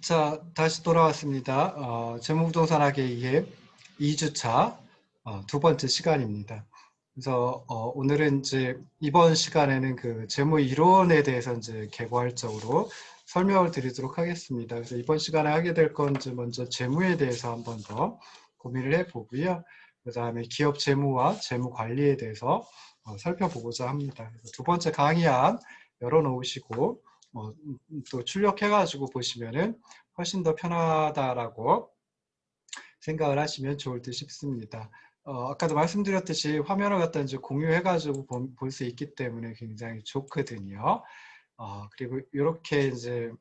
자, 다시 돌아왔습니다. 재무부동산학의 이해 2주차 두 번째 시간입니다. 그래서 오늘은 이제 이번 시간에는 그 재무 이론에 대해서 이제 개괄적으로 설명을 드리도록 하겠습니다. 그래서 이번 시간에 하게 될 건 이제 먼저 재무에 대해서 한번 더 고민을 해보고요. 그 다음에 기업 재무와 재무 관리에 대해서 살펴보고자 합니다. 그래서 두 번째 강의안 열어놓으시고 또 출력해가지고 보시면은 훨씬 더 편하다라고 생각을 하시면 좋을 듯 싶습니다. 아까도 말씀드렸듯이 화면을 갖다 이제 공유해가지고 볼 수 있기 때문에 굉장히 좋거든요. 그리고 이렇게 이제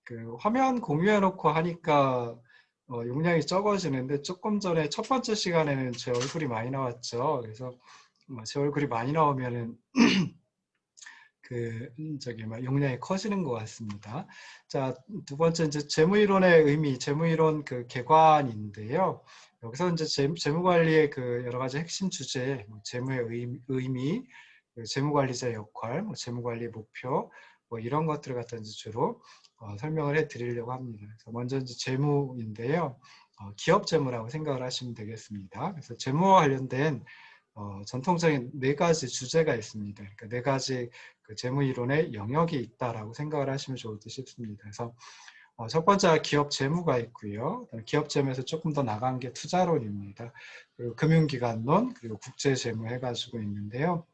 그 화면 공유해놓고 하니까 용량이 적어지는데 조금 전에 첫 번째 시간에는 제 얼굴이 많이 나왔죠. 그래서 제 얼굴이 많이 나오면은 저기 용량이 커지는 것 같습니다. 자, 두 번째 이제 재무이론의 의미, 재무이론 그 개관인데요. 여기서 이제 재무관리의 그 여러 가지 핵심 주제, 재무의 의미, 재무관리자의 역할, 재무관리 목표, 이런 것들을 갖다 이제 주로 설명을 해드리려고 합니다. 그래서 먼저 이제 재무인데요. 기업 재무라고 생각을 하시면 되겠습니다. 그래서 재무와 관련된 전통적인 네 가지 주제가 있습니다. 그러니까 네 가지 그 재무 이론의 영역이 있다라고 생각을 하시면 좋을 듯 싶습니다. 그래서 첫 번째가 기업 재무가 있고요. 기업 재무에서 조금 더 나간 게 투자론입니다. 그리고 금융기관론, 그리고 국제재무 해가지고 있는데요.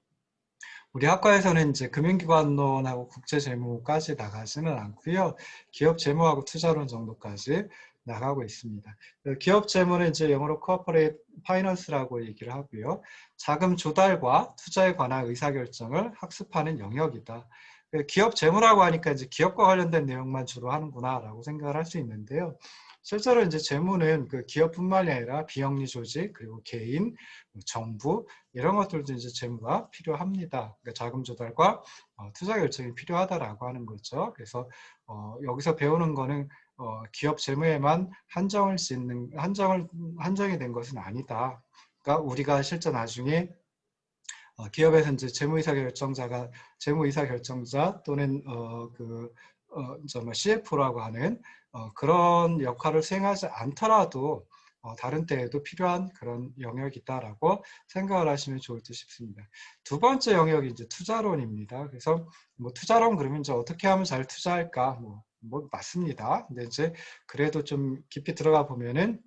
우리 학과에서는 이제 금융기관론하고 국제재무까지 나가지는 않고요. 기업 재무하고 투자론 정도까지 나가고 있습니다. 기업 재무는 이제 영어로 corporate finance라고 얘기를 하고요. 자금 조달과 투자에 관한 의사결정을 학습하는 영역이다. 기업 재무라고 하니까 이제 기업과 관련된 내용만 주로 하는구나라고 생각을 할 수 있는데요. 실제로 이제 재무는 그 기업뿐만이 아니라 비영리 조직 그리고 개인, 정부 이런 것들도 이제 재무가 필요합니다. 그러니까 자금 조달과 투자 결정이 필요하다라고 하는 거죠. 그래서 여기서 배우는 거는 기업 재무에만 한정이 된 것은 아니다. 그러니까 우리가 실제 나중에 기업에서 이제 재무이사 결정자 또는 CFO라고 하는 그런 역할을 수행하지 않더라도 다른 때에도 필요한 그런 영역이다라고 생각을 하시면 좋을 듯 싶습니다. 두 번째 영역이 이제 투자론입니다. 그래서 뭐 투자론 그러면 이제 어떻게 하면 잘 투자할까? 뭐 맞습니다. 근데 이제 그래도 좀 깊이 들어가 보면은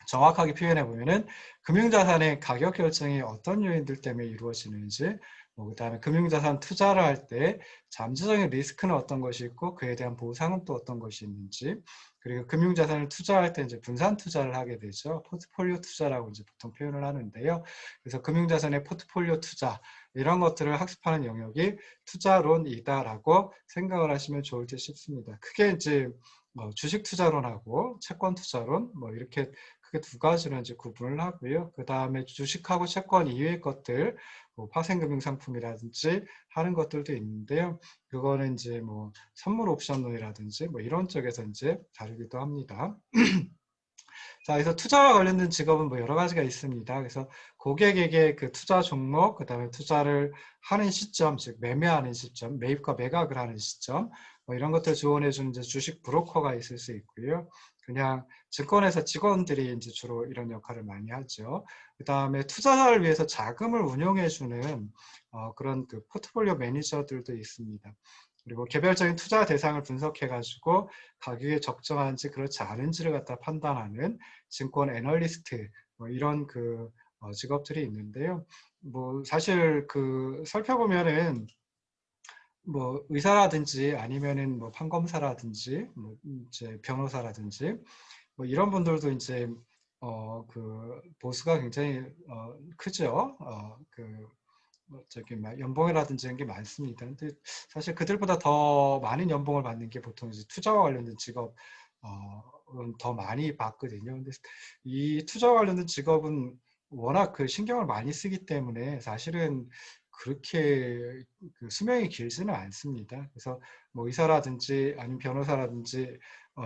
정확하게 표현해 보면은 금융자산의 가격 결정이 어떤 요인들 때문에 이루어지는지, 그다음에 금융자산 투자를 할 때 잠재적인 리스크는 어떤 것이 있고 그에 대한 보상은 또 어떤 것이 있는지, 그리고 금융자산을 투자할 때 이제 분산 투자를 하게 되죠. 포트폴리오 투자라고 이제 보통 표현을 하는데요. 그래서 금융자산의 포트폴리오 투자 이런 것들을 학습하는 영역이 투자론이다라고 생각을 하시면 좋을 듯 싶습니다. 크게 이제 주식 투자론하고 채권 투자론 이렇게 크게 두 가지로 이제 구분을 하고요. 그 다음에 주식하고 채권 이외의 것들, 파생금융상품이라든지 하는 것들도 있는데요. 그거는 이제 선물 옵션론이라든지 이런 쪽에서 이제 다루기도 합니다. 자, 그래서 투자와 관련된 직업은 여러 가지가 있습니다. 그래서 고객에게 그 투자 종목, 그 다음에 투자를 하는 시점, 즉 매매하는 시점, 매입과 매각을 하는 시점, 이런 것들 지원해주는 이제 주식 브로커가 있을 수 있고요. 그냥 증권회사 직원들이 이제 주로 이런 역할을 많이 하죠. 그 다음에 투자자를 위해서 자금을 운용해주는 그런 그 포트폴리오 매니저들도 있습니다. 그리고 개별적인 투자 대상을 분석해가지고 가격이 적정한지 그렇지 않은지를 갖다 판단하는 증권 애널리스트 이런 그 직업들이 있는데요. 사실 그 살펴보면은 의사라든지 아니면은 판검사라든지 이제 변호사라든지 이런 분들도 이제 그 보수가 굉장히 크죠. 저기 연봉이라든지 이런 게 많습니다. 근데 사실 그들보다 더 많은 연봉을 받는 게 보통 이제 투자와 관련된 직업 더 많이 받거든요. 근데 이 투자와 관련된 직업은 워낙 그 신경을 많이 쓰기 때문에 사실은 그렇게 그 수명이 길지는 않습니다. 그래서 의사라든지 아니면 변호사라든지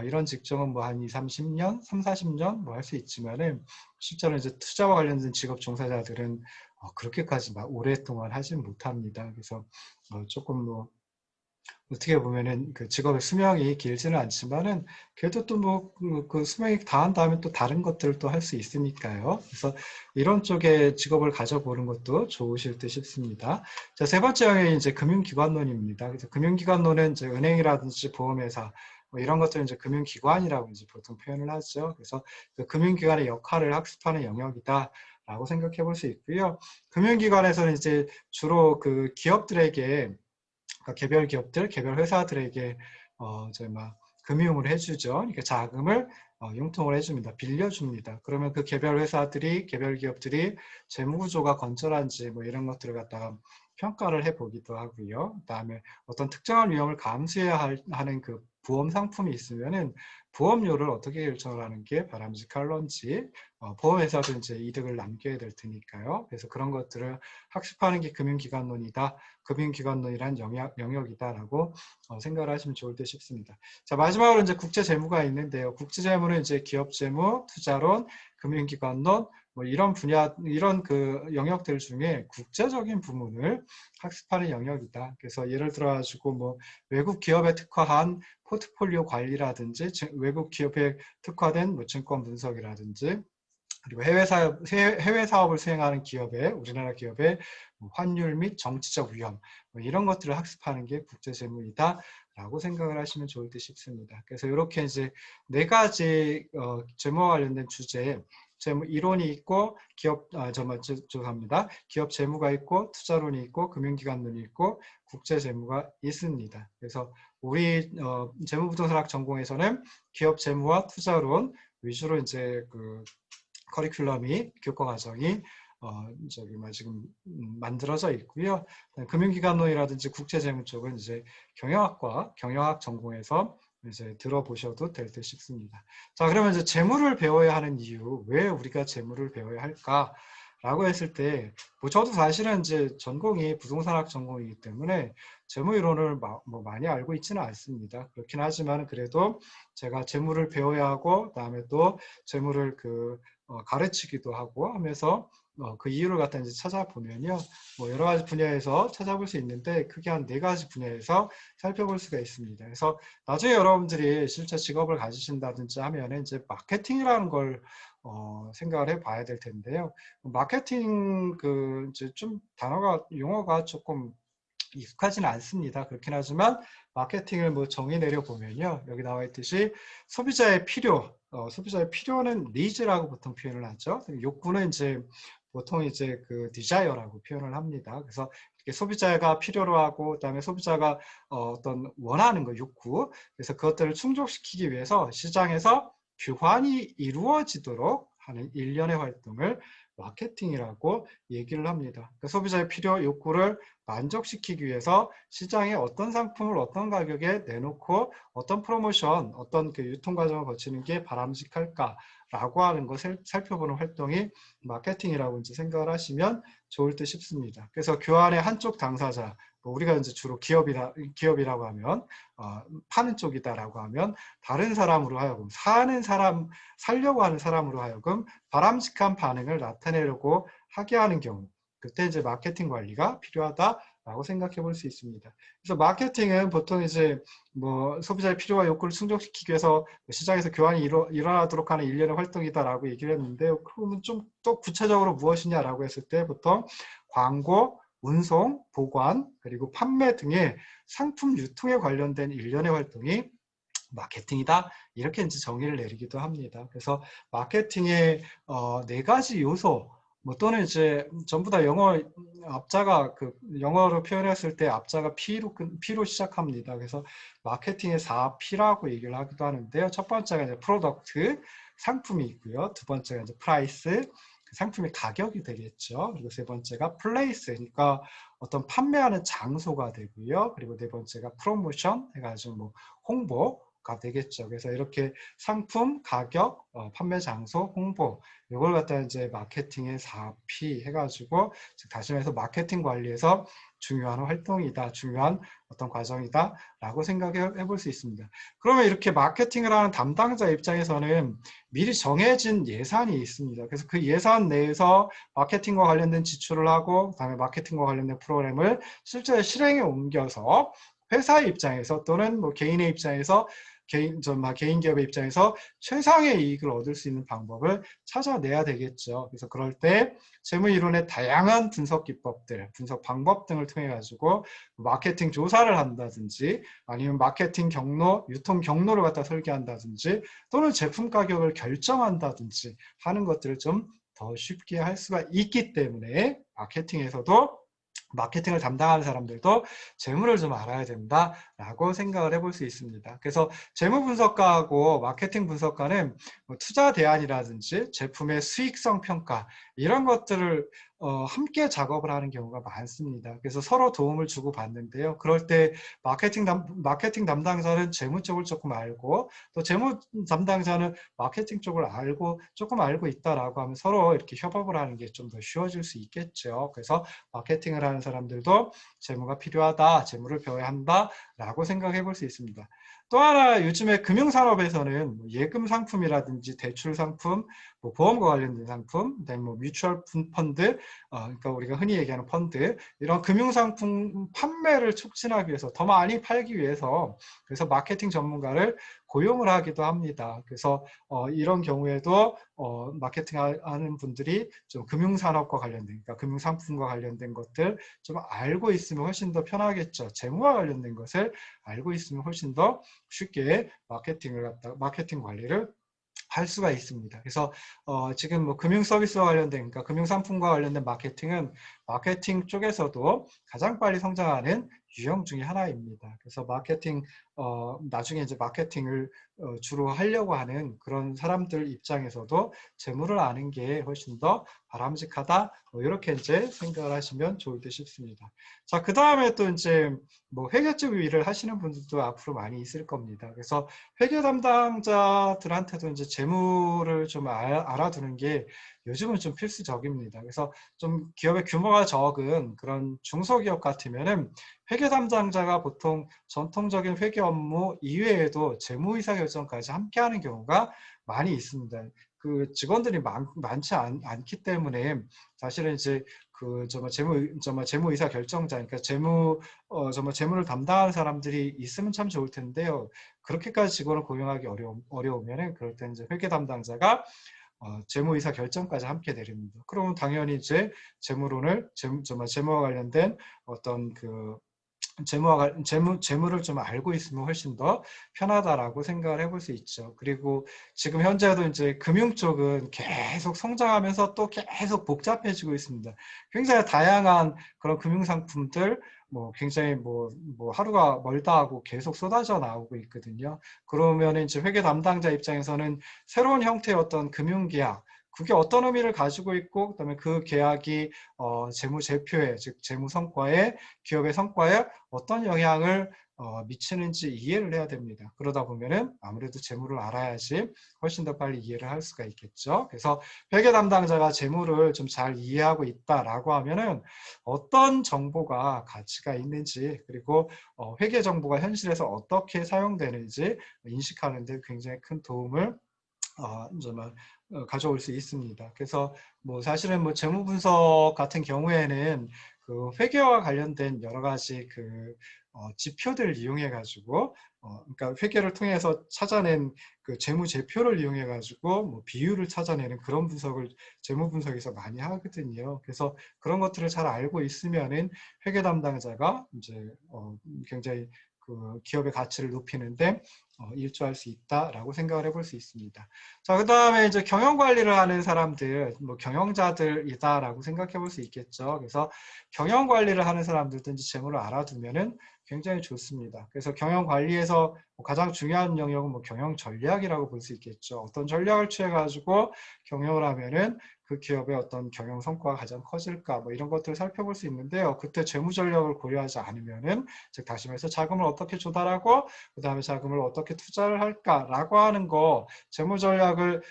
이런 직종은 한 2, 30년, 3, 40년 할 수 있지만은 실제로 이제 투자와 관련된 직업 종사자들은 그렇게까지 막 오랫동안 하진 못합니다. 그래서 조금 어떻게 보면은 그 직업의 수명이 길지는 않지만은 그래도 또 뭐 그 수명이 다한 다음에 또 다른 것들을 또 할 수 있으니까요. 그래서 이런 쪽의 직업을 가져보는 것도 좋으실 듯 싶습니다. 자, 세 번째 영역이 이제 금융기관론입니다. 그래서 금융기관론은 이제 은행이라든지 보험회사 뭐 이런 것들은 이제 금융기관이라고 이제 보통 표현을 하죠. 그래서 그 금융기관의 역할을 학습하는 영역이다라고 생각해 볼 수 있고요. 금융기관에서는 이제 주로 그 기업들에게 그러니까 개별 기업들, 개별 회사들에게 이제 막 금융을 해주죠. 그러니까 자금을 융통을 해줍니다. 빌려줍니다. 그러면 그 개별 회사들이, 개별 기업들이 재무 구조가 건전한지 뭐 이런 것들을 갖다가 평가를 해보기도 하고요. 그다음에 어떤 특정한 위험을 감수해야 하는 그 보험 상품이 있으면은 보험료를 어떻게 결정을 하는 게 바람직할런지 보험회사도 이제 이득을 남겨야 될 테니까요. 그래서 그런 것들을 학습하는 게 금융기관론이다. 금융기관론이란 영역이다라고 생각을 하시면 좋을 듯 싶습니다. 자, 마지막으로 이제 국제재무가 있는데요. 국제재무는 이제 기업재무, 투자론, 금융기관론, 뭐 이런 분야, 이런 그 영역들 중에 국제적인 부문을 학습하는 영역이다. 그래서 예를 들어 가지고 뭐 외국 기업에 특화한 포트폴리오 관리라든지 외국 기업에 특화된 뭐 증권 분석이라든지 그리고 해외 사업을 수행하는 기업의 우리나라 기업의 환율 및 정치적 위험 뭐 이런 것들을 학습하는 게 국제재무이다라고 생각을 하시면 좋을 듯 싶습니다. 그래서 이렇게 이제 네 가지 재무와 관련된 주제에 재무 이론이 있고 죄송합니다. 기업 재무가 있고 투자론이 있고 금융기관론이 있고 국제재무가 있습니다. 그래서 우리 재무부동산학 전공에서는 기업 재무와 투자론 위주로 이제 그 커리큘럼이 교과 과정이 지금 만들어져 있고요. 금융기관론이라든지 국제재무 쪽은 이제 경영학과 경영학 전공에서 이제 들어보셔도 될 듯 싶습니다. 자, 그러면 이제 재무를 배워야 하는 이유, 왜 우리가 재무를 배워야 할까? 라고 했을 때, 뭐 저도 사실은 이제 전공이 부동산학 전공이기 때문에 재무 이론을 뭐 많이 알고 있지는 않습니다. 그렇긴 하지만 그래도 제가 재무를 배워야 하고, 그다음에 또 재무를 가르치기도 하고 하면서 그 이유를 갖다 이제 찾아보면요. 뭐 여러 가지 분야에서 찾아볼 수 있는데 크게 한 네 가지 분야에서 살펴볼 수가 있습니다. 그래서 나중에 여러분들이 실제 직업을 가지신다든지 하면은 이제 마케팅이라는 걸 생각을 해봐야 될 텐데요. 마케팅 이제 좀 용어가 조금 익숙하지는 않습니다. 그렇긴 하지만 마케팅을 뭐 정의 내려 보면요. 여기 나와 있듯이 소비자의 필요, 소비자의 필요는 nids라고 보통 표현을 하죠. 욕구는 이제 보통 이제 그 desire라고 표현을 합니다. 그래서 이렇게 소비자가 필요로 하고 그다음에 소비자가 어떤 원하는 거 욕구, 그래서 그것들을 충족시키기 위해서 시장에서 교환이 이루어지도록 하는 일련의 활동을 마케팅이라고 얘기를 합니다. 그러니까 소비자의 필요, 욕구를 만족시키기 위해서 시장에 어떤 상품을 어떤 가격에 내놓고 어떤 프로모션, 어떤 그 유통 과정을 거치는 게 바람직할까라고 하는 것을 살펴보는 활동이 마케팅이라고 이제 생각을 하시면 좋을 듯 싶습니다. 그래서 교환의 한쪽 당사자, 우리가 이제 주로 기업이라고 하면 파는 쪽이다라고 하면 다른 사람으로 하여금 살려고 하는 사람으로 하여금 바람직한 반응을 나타내려고 하게 하는 경우, 그때 이제 마케팅 관리가 필요하다라고 생각해 볼 수 있습니다. 그래서 마케팅은 보통 이제 뭐 소비자의 필요와 욕구를 충족시키기 위해서 시장에서 교환이 일어나도록 하는 일련의 활동이다라고 얘기를 했는데, 그러면 좀 또 구체적으로 무엇이냐라고 했을 때 보통 광고, 운송, 보관, 그리고 판매 등의 상품 유통에 관련된 일련의 활동이 마케팅이다 이렇게 이제 정의를 내리기도 합니다. 그래서 마케팅의 네 가지 요소 뭐 또는 이제 전부 다 영어 앞자가 영어로 표현했을 때 앞자가 P로 시작합니다. 그래서 마케팅의 4P라고 얘기를 하기도 하는데요. 첫 번째가 이제 프로덕트 상품이 있고요. 두 번째가 이제 프라이스 상품의 가격이 되겠죠. 그리고 세 번째가 플레이스, 그러니까 어떤 판매하는 장소가 되고요. 그리고 네 번째가 프로모션 해가지고 뭐 홍보가 되겠죠. 그래서 이렇게 상품, 가격, 판매 장소, 홍보 이걸 갖다 이제 마케팅의 4P 해가지고 다시 말해서 마케팅 관리에서 중요한 활동이다, 중요한 어떤 과정이다라고 생각해 볼 수 있습니다. 그러면 이렇게 마케팅을 하는 담당자 입장에서는 미리 정해진 예산이 있습니다. 그래서 그 예산 내에서 마케팅과 관련된 지출을 하고 그다음에 마케팅과 관련된 프로그램을 실제 실행에 옮겨서 회사의 입장에서 또는 뭐 개인의 입장에서 개인 기업의 입장에서 최상의 이익을 얻을 수 있는 방법을 찾아내야 되겠죠. 그래서 그럴 때 재무이론의 다양한 분석 기법들, 분석 방법 등을 통해 가지고 마케팅 조사를 한다든지 아니면 마케팅 경로, 유통 경로를 갖다 설계한다든지 또는 제품 가격을 결정한다든지 하는 것들을 좀 더 쉽게 할 수가 있기 때문에 마케팅을 담당하는 사람들도 재무를 좀 알아야 된다라고 생각을 해볼 수 있습니다. 그래서 재무 분석가하고 마케팅 분석가는 뭐 투자 대안이라든지 제품의 수익성 평가 이런 것들을 함께 작업을 하는 경우가 많습니다. 그래서 서로 도움을 주고 받는데요. 그럴 때 마케팅 담당자는 재무 쪽을 조금 알고 또 재무 담당자는 마케팅 쪽을 조금 알고 있다라고 하면 서로 이렇게 협업을 하는 게 좀 더 쉬워질 수 있겠죠. 그래서 마케팅을 하는 사람들도 재무가 필요하다, 재무를 배워야 한다라고 생각해 볼 수 있습니다. 또 하나 요즘에 금융산업에서는 예금 상품이라든지 대출 상품, 뭐 보험과 관련된 상품, 그다음에 뭐 뮤추얼 펀드, 그러니까 우리가 흔히 얘기하는 펀드, 이런 금융상품 판매를 촉진하기 위해서 더 많이 팔기 위해서 그래서 마케팅 전문가를 고용을 하기도 합니다. 그래서 이런 경우에도 마케팅 하는 분들이 좀 금융산업과 관련된, 그러니까 금융상품과 관련된 것들 좀 알고 있으면 훨씬 더 편하겠죠. 재무와 관련된 것을 알고 있으면 훨씬 더 쉽게 마케팅 관리를 할 수가 있습니다. 그래서 지금 뭐 금융 서비스와 관련된, 그러니까 금융 상품과 관련된 마케팅은 마케팅 쪽에서도 가장 빨리 성장하는 유형 중에 하나입니다. 그래서 나중에 이제 마케팅을 주로 하려고 하는 그런 사람들 입장에서도 재무를 아는 게 훨씬 더 바람직하다. 이렇게 이제 생각을 하시면 좋을 듯 싶습니다. 자, 그 다음에 또 이제 뭐 회계 쪽 일을 하시는 분들도 앞으로 많이 있을 겁니다. 그래서 회계 담당자들한테도 이제 재무를 좀 알아두는 게 요즘은 좀 필수적입니다. 그래서 좀 기업의 규모가 적은 그런 중소기업 같으면은 회계 담당자가 보통 전통적인 회계 업무 이외에도 재무 의사결정까지 함께하는 경우가 많이 있습니다. 그 직원들이 많지 않기 때문에 사실은 이제 재무 의사 결정자, 그러니까 재무를 담당하는 사람들이 있으면 참 좋을 텐데요. 그렇게까지 직원을 고용하기 어려우면은 그럴 때는 이제 회계 담당자가 재무이사 결정까지 함께 내립니다. 그러면 당연히 이제 재무와 관련된 어떤 그 재무를 좀 알고 있으면 훨씬 더 편하다라고 생각을 해볼 수 있죠. 그리고 지금 현재도 이제 금융 쪽은 계속 성장하면서 또 계속 복잡해지고 있습니다. 굉장히 다양한 그런 금융 상품들, 뭐 굉장히 뭐 하루가 멀다 하고 계속 쏟아져 나오고 있거든요. 그러면 이제 회계 담당자 입장에서는 새로운 형태의 어떤 금융 계약, 그게 어떤 의미를 가지고 있고, 그다음에 그 계약이 재무 제표에, 즉 재무 성과에, 기업의 성과에 어떤 영향을 미치는지 이해를 해야 됩니다. 그러다 보면은 아무래도 재무를 알아야지 훨씬 더 빨리 이해를 할 수가 있겠죠. 그래서 회계 담당자가 재무를 좀 잘 이해하고 있다라고 하면은 어떤 정보가 가치가 있는지, 그리고 회계 정보가 현실에서 어떻게 사용되는지 인식하는 데 굉장히 큰 도움을 정말 가져올 수 있습니다. 그래서 뭐 사실은 뭐 재무 분석 같은 경우에는 그 회계와 관련된 여러 가지 그 지표들을 이용해 가지고 그러니까 회계를 통해서 찾아낸 그 재무 제표를 이용해 가지고 뭐 비율을 찾아내는 그런 분석을 재무 분석에서 많이 하거든요. 그래서 그런 것들을 잘 알고 있으면은 회계 담당자가 이제 굉장히 그 기업의 가치를 높이는데 일조할 수 있다라고 생각을 해볼 수 있습니다. 자, 그 다음에 이제 경영 관리를 하는 사람들, 뭐 경영자들이다라고 생각해 볼 수 있겠죠. 그래서 경영 관리를 하는 사람들도 이제 재무를 알아두면은 굉장히 좋습니다. 그래서 경영 관리에서 가장 중요한 영역은 뭐 경영 전략이라고 볼 수 있겠죠. 어떤 전략을 취해 가지고 경영을 하면은 그 기업의 어떤 경영 성과가 가장 커질까, 뭐 이런 것들을 살펴볼 수 있는데요. 그때 재무 전략을 고려하지 않으면은, 즉 다시 말해서 자금을 어떻게 조달하고 그 다음에 자금을 어떻게 투자를 할까라고 하는 거, 재무 전략을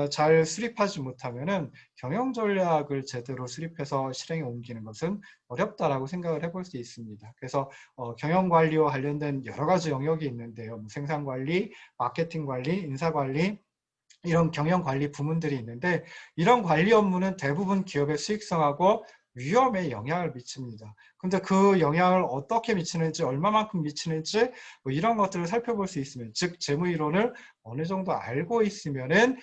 잘 수립하지 못하면은 경영 전략을 제대로 수립해서 실행에 옮기는 것은 어렵다라고 생각을 해볼 수 있습니다. 그래서 경영 관리와 관련된 여러 가지 영역이 있는데요. 뭐 생산 관리, 마케팅 관리, 인사 관리, 이런 경영 관리 부문들이 있는데 이런 관리 업무는 대부분 기업의 수익성하고 위험에 영향을 미칩니다. 근데 그 영향을 어떻게 미치는지, 얼마만큼 미치는지 뭐 이런 것들을 살펴볼 수 있으면, 즉 재무 이론을 어느 정도 알고 있으면은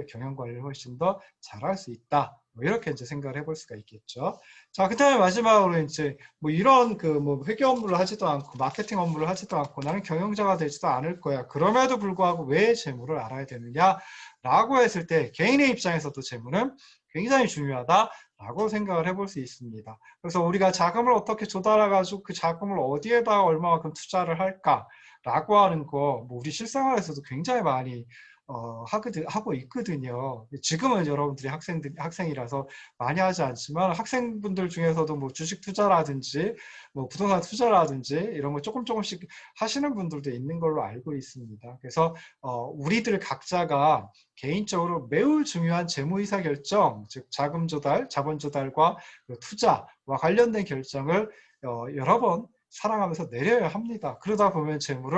경영 관리를 훨씬 더 잘할 수 있다. 뭐 이렇게 이제 생각을 해볼 수가 있겠죠. 자, 그다음에 마지막으로 이제 뭐 이런 그 뭐 회계 업무를 하지도 않고 마케팅 업무를 하지도 않고 나는 경영자가 되지도 않을 거야. 그럼에도 불구하고 왜 재무를 알아야 되느냐라고 했을 때 개인의 입장에서도 재무는 굉장히 중요하다라고 생각을 해볼 수 있습니다. 그래서 우리가 자금을 어떻게 조달해가지고 그 자금을 어디에다가 얼마만큼 투자를 할까라고 하는 거, 뭐 우리 실생활에서도 굉장히 많이 하고 있거든요. 지금은 여러분들이 학생이라서 많이 하지 않지만 학생분들 중에서도 뭐 주식 투자라든지 뭐 부동산 투자라든지 이런 거 조금씩 하시는 분들도 있는 걸로 알고 있습니다. 그래서 우리들 각자가 개인적으로 매우 중요한 재무의사결정, 즉 자금 조달, 자본 조달과 투자와 관련된 결정을 여러 번 살아가면서 내려야 합니다. 그러다 보면 재무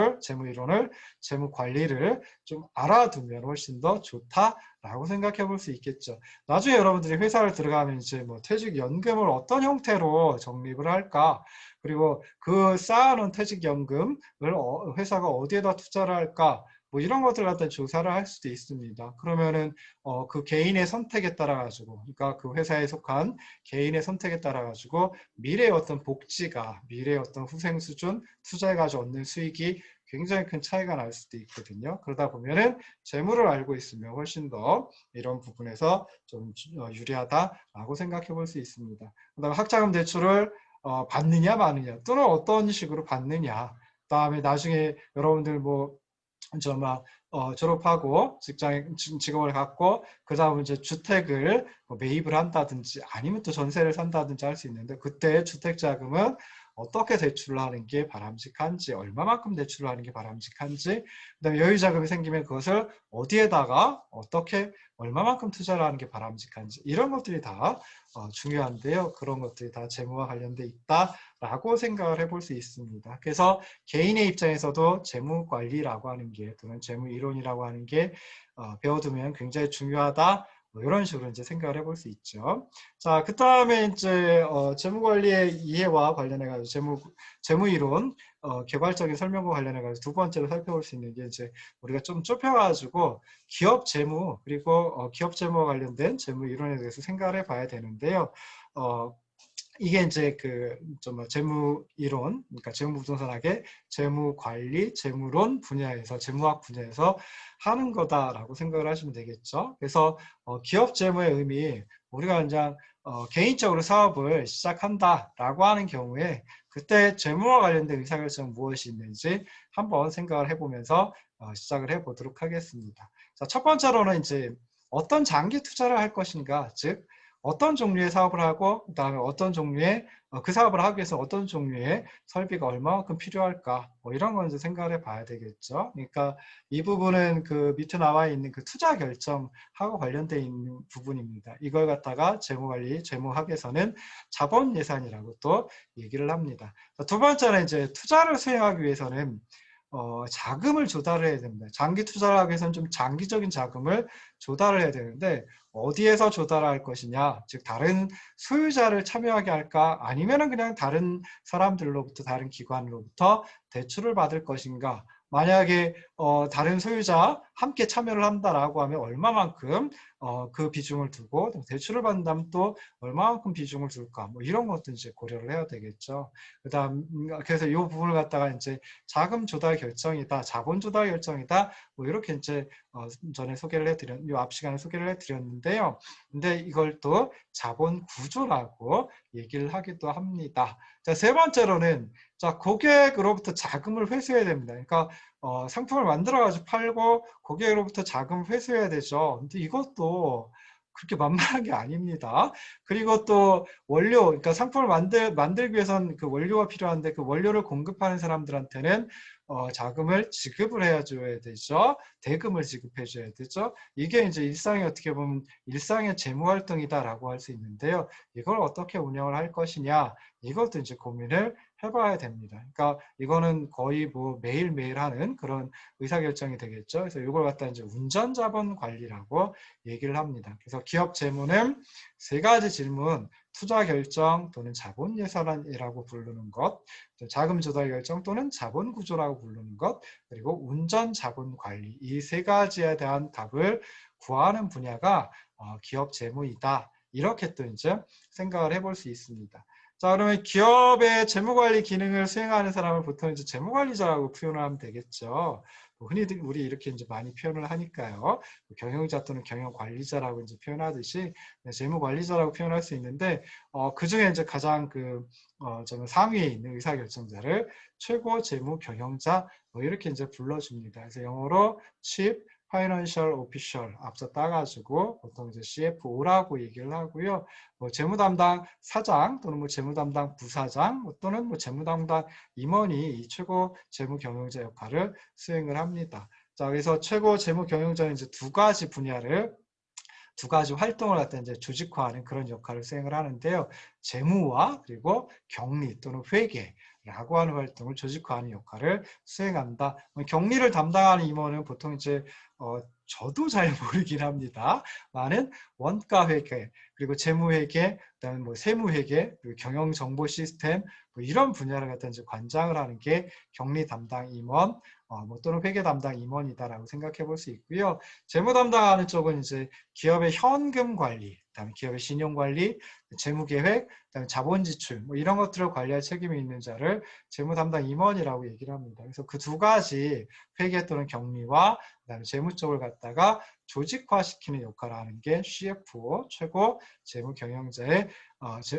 이론을, 재무 관리를 좀 알아두면 훨씬 더 좋다라고 생각해 볼 수 있겠죠. 나중에 여러분들이 회사를 들어가면 이제 뭐 퇴직연금을 어떤 형태로 적립을 할까? 그리고 그 쌓아놓은 퇴직연금을 회사가 어디에다 투자를 할까? 뭐 이런 것들 갖다 조사를 할 수도 있습니다. 그러면은 그 개인의 선택에 따라 가지고, 그러니까 그 회사에 속한 개인의 선택에 따라 가지고 미래의 어떤 복지가, 미래의 어떤 후생 수준, 투자해가지고 얻는 수익이 굉장히 큰 차이가 날 수도 있거든요. 그러다 보면은 재무를 알고 있으면 훨씬 더 이런 부분에서 좀 유리하다라고 생각해 볼 수 있습니다. 그다음에 학자금 대출을 받느냐 마느냐, 또는 어떤 식으로 받느냐. 그다음에 나중에 여러분들 뭐 막 졸업하고 직업을 갖고 그 다음 이제 주택을 매입을 한다든지 아니면 또 전세를 산다든지 할 수 있는데, 그때 주택 자금은 어떻게 대출을 하는 게 바람직한지, 얼마만큼 대출을 하는 게 바람직한지, 그다음에 여유 자금이 생기면 그것을 어디에다가 어떻게 얼마만큼 투자를 하는 게 바람직한지, 이런 것들이 다 중요한데요. 그런 것들이 다 재무와 관련돼 있다라고 생각을 해볼 수 있습니다. 그래서 개인의 입장에서도 재무 관리라고 하는 게, 또는 재무 이론이라고 하는 게 배워두면 굉장히 중요하다. 뭐 이런 식으로 이제 생각을 해볼 수 있죠. 자, 그 다음에 이제 재무 관리의 이해와 관련해가지고 재무 이론 개괄적인 설명과 관련해가지고 두 번째로 살펴볼 수 있는 게, 이제 우리가 좀 좁혀가지고 기업 재무, 그리고 기업 재무와 관련된 재무 이론에 대해서 생각을 해봐야 되는데요. 이게 이제 재무 이론, 그러니까 재무부동산학의 재무 관리, 재무론 분야에서, 재무학 분야에서 하는 거다라고 생각을 하시면 되겠죠. 그래서 기업 재무의 의미, 우리가 그냥 개인적으로 사업을 시작한다라고 하는 경우에 그때 재무와 관련된 의사결정 무엇이 있는지 한번 생각을 해보면서 시작을 해보도록 하겠습니다. 자, 첫 번째로는 이제 어떤 장기 투자를 할 것인가, 즉 어떤 종류의 사업을 하고, 그다음에 어떤 종류의 그 사업을 하기 위해서 어떤 종류의 설비가 얼마만큼 필요할까, 뭐 이런 건 이제 생각을 해봐야 되겠죠. 그러니까 이 부분은 그 밑에 나와 있는 그 투자 결정하고 관련되어 있는 부분입니다. 이걸 갖다가 재무관리, 재무학에서는 자본 예산이라고 또 얘기를 합니다. 두 번째는 이제 투자를 수행하기 위해서는 자금을 조달을 해야 됩니다. 장기 투자를 하기 위해서는 좀 장기적인 자금을 조달을 해야 되는데, 어디에서 조달할 것이냐, 즉 다른 소유자를 참여하게 할까, 아니면은 그냥 다른 사람들로부터, 다른 기관으로부터 대출을 받을 것인가. 만약에 다른 소유자 함께 참여를 한다라고 하면 얼마만큼 그 비중을 두고, 대출을 받는다면 또 얼마만큼 비중을 둘까, 뭐 이런 것도 이제 고려를 해야 되겠죠. 그래서 이 부분을 갖다가 이제 자금 조달 결정이다, 자본 조달 결정이다, 뭐 이렇게 이제 전에 앞 시간에 소개를 해드렸는데요. 근데 이걸 또 자본 구조라고 얘기를 하기도 합니다. 자, 세 번째로는, 자, 고객으로부터 자금을 회수해야 됩니다. 그러니까 상품을 만들어가지고 팔고 고객으로부터 자금을 회수해야 되죠. 근데 이것도 그렇게 만만한 게 아닙니다. 그리고 또 원료, 그러니까 상품을 만들기 위해서는 그 원료가 필요한데, 그 원료를 공급하는 사람들한테는 자금을 지급을 해줘야 되죠. 대금을 지급해 줘야 되죠. 이게 이제 일상의, 어떻게 보면 일상의 재무 활동이다라고 할 수 있는데요. 이걸 어떻게 운영을 할 것이냐, 이것도 이제 고민을 해봐야 됩니다. 그러니까 이거는 거의 뭐 매일매일 하는 그런 의사결정이 되겠죠. 그래서 이걸 갖다 이제 운전자본 관리라고 얘기를 합니다. 그래서 기업 재무는 세 가지 질문, 투자 결정 또는 자본 예산이라고 부르는 것, 자금 조달 결정 또는 자본 구조라고 부르는 것, 그리고 운전 자본 관리, 이 세 가지에 대한 답을 구하는 분야가 기업 재무이다. 이렇게 또 이제 생각을 해볼 수 있습니다. 자, 그러면 기업의 재무관리 기능을 수행하는 사람을 보통 이제 재무관리자라고 표현을 하면 되겠죠. 흔히들 우리 이렇게 이제 많이 표현을 하니까요. 경영자 또는 경영관리자라고 이제 표현하듯이 재무관리자라고 표현할 수 있는데, 그 중에 이제 가장 저는 상위에 있는 의사결정자를 최고 재무경영자 뭐 이렇게 이제 불러줍니다. 그래서 영어로 Chief Financial Official 앞서 따가지고 보통 이제 CFO라고 얘기를 하고요. 뭐 재무담당 사장 또는 뭐 재무담당 부사장 또는 뭐 재무담당 임원이 이 최고 재무경영자 역할을 수행을 합니다. 자, 그래서 최고 재무경영자는 이제 두 가지 활동을 갖다 이제 조직화하는 그런 역할을 수행을 하는데요. 재무와 그리고 격리 또는 회계라고 하는 활동을 조직화하는 역할을 수행한다. 격리를 담당하는 임원은 보통 이제 저도 잘 모르긴 합니다. 많은 원가 회계, 그리고 재무 회계, 그다음에 뭐 세무 회계, 그리고 경영 정보 시스템 뭐 이런 분야를 갖다 이제 관장을 하는 게 격리 담당 임원, 뭐 또는 회계 담당 임원이다라고 생각해 볼 수 있고요. 재무 담당하는 쪽은 이제 기업의 현금 관리, 그다음에 기업의 신용 관리, 재무 계획, 그다음에 자본 지출 뭐 이런 것들을 관리할 책임이 있는 자를 재무 담당 임원이라고 얘기를 합니다. 그래서 그 두 가지 회계 또는 격리와 그다음에 재무 쪽을 갖다가 조직화시키는 역할을 하는 게 CFO, 최고 재무 경영자의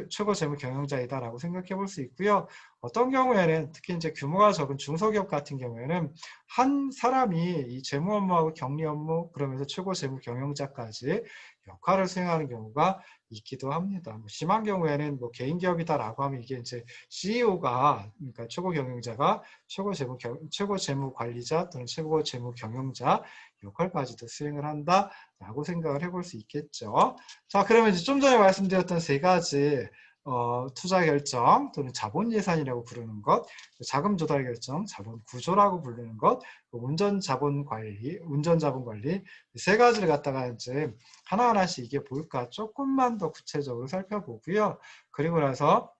최고 재무 경영자이다라고 생각해 볼 수 있고요. 어떤 경우에는 특히 이제 규모가 적은 중소기업 같은 경우에는 한 사람이 이 재무 업무하고 격리 업무 그러면서 최고 재무 경영자까지 역할을 수행하는 경우가 있기도 합니다. 뭐 심한 경우에는 뭐 개인 기업이다라고 하면 이게 이제 CEO가 그러니까 최고 경영자가 최고 재무 관리자 또는 최고 재무 경영자 역할까지도 수행을 한다라고 생각을 해볼 수 있겠죠. 자, 그러면 이제 좀 전에 말씀드렸던 세 가지 투자 결정 또는 자본 예산이라고 부르는 것, 자금 조달 결정, 자본 구조라고 부르는 것, 운전 자본 관리 세 가지를 갖다가 이제 하나하나씩 이게 뭘까 조금만 더 구체적으로 살펴보고요. 그리고 나서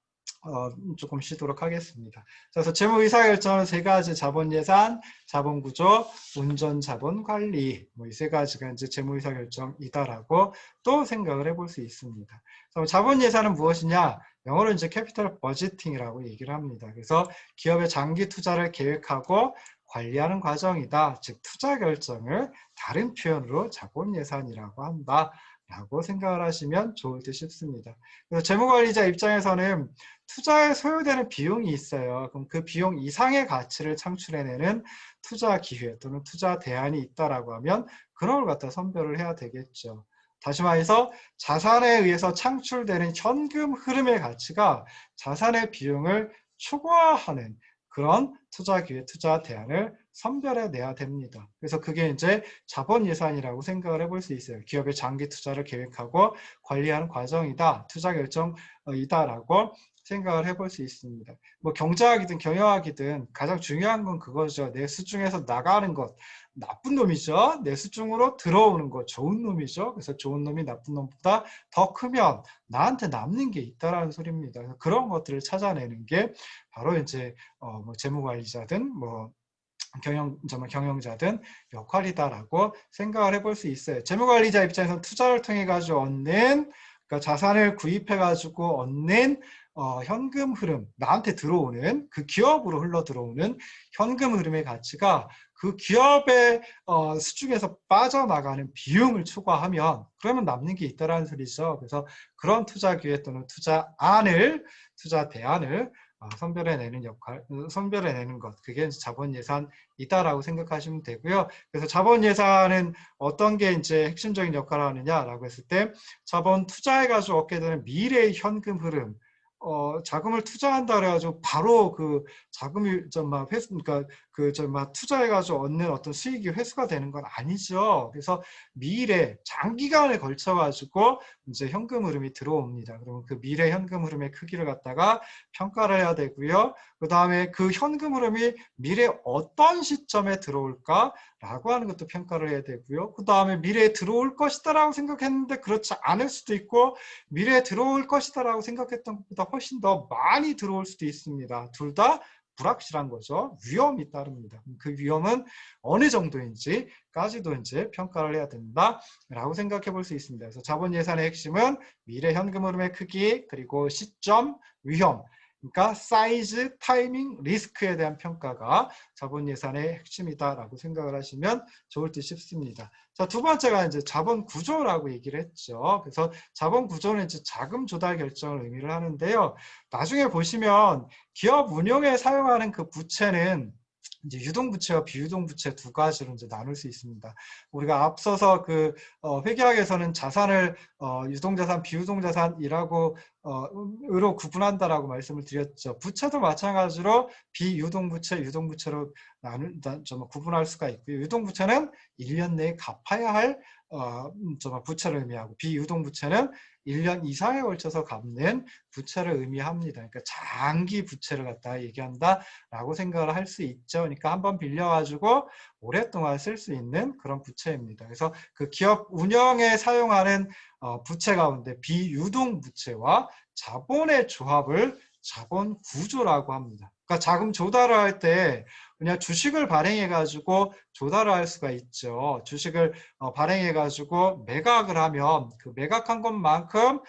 조금 쉬도록 하겠습니다. 그래서 재무 의사결정은 세 가지 자본 예산, 자본 구조, 운전 자본 관리 뭐 이 세 가지가 이제 재무 의사결정이다라고 또 생각을 해볼 수 있습니다. 그래서 자본 예산은 무엇이냐? 영어로 이제 캐피털 버지팅이라고 얘기를 합니다. 그래서 기업의 장기 투자를 계획하고 관리하는 과정이다. 즉 투자 결정을 다른 표현으로 자본 예산이라고 한다. 라고 생각을 하시면 좋을 듯 싶습니다. 그래서 재무관리자 입장에서는 투자에 소요되는 비용이 있어요. 그럼 그 비용 이상의 가치를 창출해내는 투자 기회 또는 투자 대안이 있다라고 하면 그런 걸 갖다 선별을 해야 되겠죠. 다시 말해서 자산에 의해서 창출되는 현금 흐름의 가치가 자산의 비용을 초과하는 그런 투자 기회, 투자 대안을 선별해내야 됩니다. 그래서 그게 이제 자본 예산이라고 생각을 해볼 수 있어요. 기업의 장기 투자를 계획하고 관리하는 과정이다, 투자 결정이다라고 생각을 해볼 수 있습니다. 뭐 경제학이든 경영학이든 가장 중요한 건 그거죠. 내 수중에서 나가는 것, 나쁜 놈이죠. 내 수중으로 들어오는 것, 좋은 놈이죠. 그래서 좋은 놈이 나쁜 놈보다 더 크면 나한테 남는 게 있다라는 소리입니다. 그래서 그런 것들을 찾아내는 게 바로 이제 뭐 재무관리자든 뭐 경영자든 역할이다라고 생각을 해볼 수 있어요. 재무관리자 입장에서는 투자를 통해 가지고 얻는 그러니까 자산을 구입해 가지고 얻는 현금 흐름, 나한테 들어오는 그 기업으로 흘러 들어오는 현금 흐름의 가치가 그 기업의 수중에서 빠져나가는 비용을 초과하면 그러면 남는 게 있다라는 소리죠. 그래서 그런 투자 기회 또는 투자 대안을 선별해내는 것, 그게 자본 예산이다라고 생각하시면 되고요. 그래서 자본 예산은 어떤 게 이제 핵심적인 역할을 하느냐라고 했을 때 자본 투자해가지고 얻게 되는 미래의 현금 흐름, 자금을 투자한다 그래가지고 바로 그 자금이 그러니까 막 투자해가지고 얻는 어떤 수익이 회수가 되는 건 아니죠. 그래서 미래 장기간에 걸쳐가지고 이제 현금 흐름이 들어옵니다. 그러면 그 미래 현금 흐름의 크기를 갖다가 평가를 해야 되고요. 그 다음에 그 현금 흐름이 미래 어떤 시점에 들어올까라고 하는 것도 평가를 해야 되고요. 그 다음에 미래에 들어올 것이다라고 생각했는데 그렇지 않을 수도 있고 미래에 들어올 것이다라고 생각했던 것보다 훨씬 더 많이 들어올 수도 있습니다. 둘 다 불확실한 거죠. 위험이 따릅니다. 그 위험은 어느 정도인지까지도 이제 평가를 해야 된다라고 생각해 볼 수 있습니다. 그래서 자본 예산의 핵심은 미래 현금 흐름의 크기, 그리고 시점, 위험, 그러니까 사이즈, 타이밍, 리스크에 대한 평가가 자본 예산의 핵심이다라고 생각을 하시면 좋을 듯 싶습니다. 자, 두 번째가 이제 자본 구조라고 얘기를 했죠. 그래서 자본 구조는 이제 자금 조달 결정을 의미를 하는데요. 나중에 보시면 기업 운영에 사용하는 그 부채는 이제 유동부채와 비유동부채 두 가지로 이제 나눌 수 있습니다. 우리가 앞서서 회계학에서는 자산을 유동자산, 비유동자산이라고 으로 구분한다라고 말씀을 드렸죠. 부채도 마찬가지로 비유동부채, 유동부채로 구분할 수가 있고요. 유동부채는 1년 내에 갚아야 할 부채를 의미하고 비유동부채는 1년 이상에 걸쳐서 갚는 부채를 의미합니다. 그러니까 장기 부채를 갖다가 얘기한다라고 생각을 할 수 있죠. 그러니까 한번 빌려가지고 오랫동안 쓸 수 있는 그런 부채입니다. 그래서 그 기업 운영에 사용하는 부채 가운데 비유동 부채와 자본의 조합을 자본 구조라고 합니다. 그러니까 자금 조달을 할 때 그냥 주식을 발행해 가지고 조달을 할 수가 있죠. 주식을 발행해 가지고 매각을 하면 그 매각한 것만큼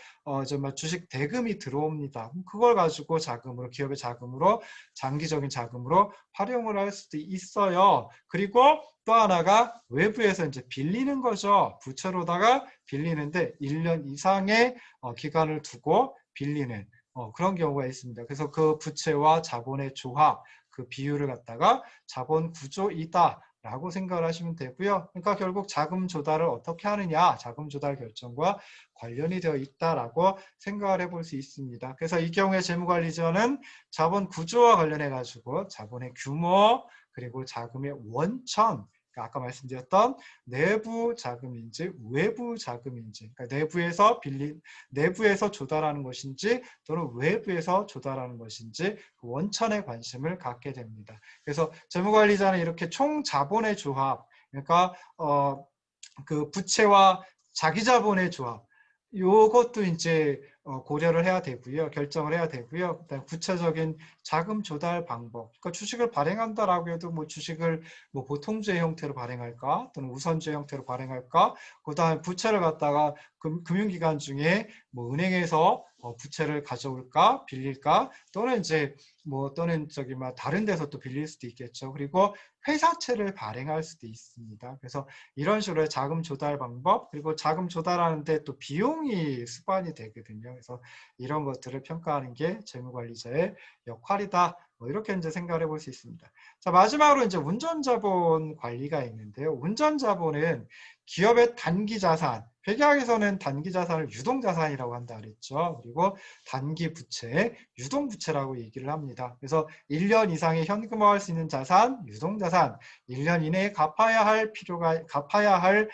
정말 주식 대금이 들어옵니다. 그걸 가지고 자금으로, 기업의 자금으로, 장기적인 자금으로 활용을 할 수도 있어요. 그리고 또 하나가 외부에서 이제 빌리는 거죠. 부채로다가 빌리는데 1년 이상의 기간을 두고 빌리는 그런 경우가 있습니다. 그래서 그 부채와 자본의 조합, 그 비율을 갖다가 자본 구조이다 라고 생각을 하시면 되고요. 그러니까 결국 자금 조달을 어떻게 하느냐, 자금 조달 결정과 관련이 되어 있다라고 생각을 해볼 수 있습니다. 그래서 이 경우에 재무관리자는 자본 구조와 관련해 가지고 자본의 규모, 그리고 자금의 원천, 그러니까 아까 말씀드렸던 내부 자금인지 외부 자금인지, 그러니까 내부에서 조달하는 것인지 또는 외부에서 조달하는 것인지 그 원천에 관심을 갖게 됩니다. 그래서 재무관리자는 이렇게 총 자본의 조합, 그러니까 그 부채와 자기 자본의 조합, 요것도 이제 고려를 해야 되고요. 결정을 해야 되고요. 그다음 구체적인 자금 조달 방법. 그러니까 주식을 발행한다라고 해도 뭐 주식을 뭐 보통주의 형태로 발행할까 또는 우선주의 형태로 발행할까. 그다음에 부채를 갖다가 금융기관 중에 뭐 은행에서 부채를 가져올까 빌릴까 또는 이제 또는 다른 데서 또 빌릴 수도 있겠죠. 그리고 회사채를 발행할 수도 있습니다. 그래서 이런 식으로 자금 조달 방법, 그리고 자금 조달하는데 또 비용이 수반이 되거든요. 그래서 이런 것들을 평가하는 게 재무관리자의 역할이다. 이렇게 이제 생각을 해볼 수 있습니다. 자, 마지막으로 이제 운전자본 관리가 있는데요. 운전자본은 기업의 단기 자산, 회계학에서는 단기 자산을 유동자산이라고 한다 그랬죠. 그리고 단기 부채, 유동부채라고 얘기를 합니다. 그래서 1년 이상의 현금화할 수 있는 자산, 유동자산, 1년 이내에 갚아야 할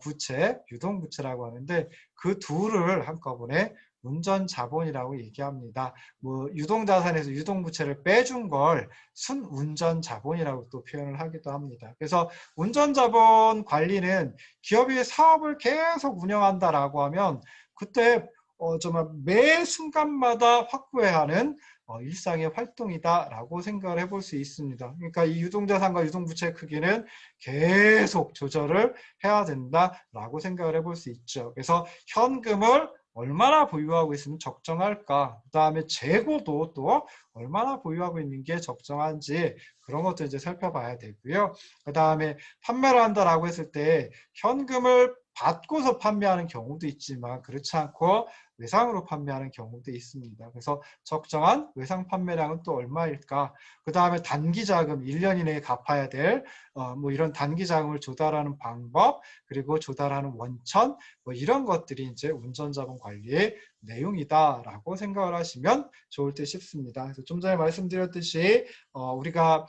부채, 유동부채라고 하는데 그 둘을 한꺼번에 운전자본이라고 얘기합니다. 유동자산에서 유동부채를 빼준 걸 순운전자본이라고 또 표현을 하기도 합니다. 그래서 운전자본 관리는 기업이 사업을 계속 운영한다라고 하면 그때 정말 매 순간마다 확보해야 하는 일상의 활동이다라고 생각을 해볼 수 있습니다. 그러니까 이 유동자산과 유동부채 크기는 계속 조절을 해야 된다라고 생각을 해볼 수 있죠. 그래서 현금을 얼마나 보유하고 있으면 적정할까? 그 다음에 재고도 또 얼마나 보유하고 있는 게 적정한지 그런 것도 이제 살펴봐야 되고요. 그 다음에 판매를 한다라고 했을 때 현금을 받고서 판매하는 경우도 있지만 그렇지 않고 외상으로 판매하는 경우도 있습니다. 그래서 적정한 외상 판매량은 또 얼마일까? 그 다음에 단기 자금 1년 이내에 갚아야 될 뭐 이런 단기 자금을 조달하는 방법, 그리고 조달하는 원천, 뭐 이런 것들이 이제 운전자본 관리의 내용이다라고 생각을 하시면 좋을 듯 싶습니다. 그래서 좀 전에 말씀드렸듯이 우리가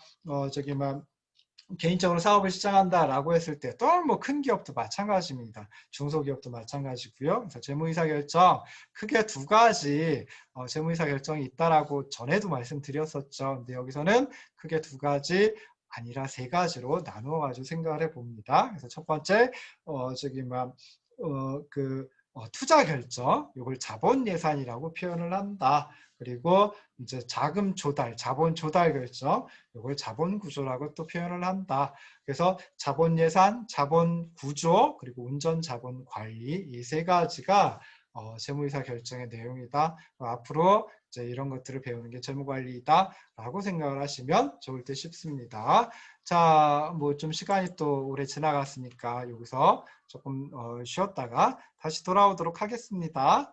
저기 막 개인적으로 사업을 시작한다라고 했을 때 또한 뭐 큰 기업도 마찬가지입니다. 중소기업도 마찬가지고요. 그래서 재무이사결정 크게 두 가지 재무이사결정이 있다라고 전에도 말씀드렸었죠. 근데 여기서는 크게 두 가지 아니라 세 가지로 나누어 가지고 생각을 해봅니다. 그래서 첫 번째 저기 막 투자 결정, 이걸 자본 예산이라고 표현을 한다. 그리고 이제 자금 조달, 자본 조달 결정, 이걸 자본 구조라고 또 표현을 한다. 그래서 자본 예산, 자본 구조, 그리고 운전 자본 관리 이 세 가지가 재무이사 결정의 내용이다. 앞으로 이제 이런 것들을 배우는 게 재무관리이다라고 생각을 하시면 좋을 듯 싶습니다. 자, 뭐 좀 시간이 또 오래 지나갔으니까 여기서 조금 쉬었다가 다시 돌아오도록 하겠습니다.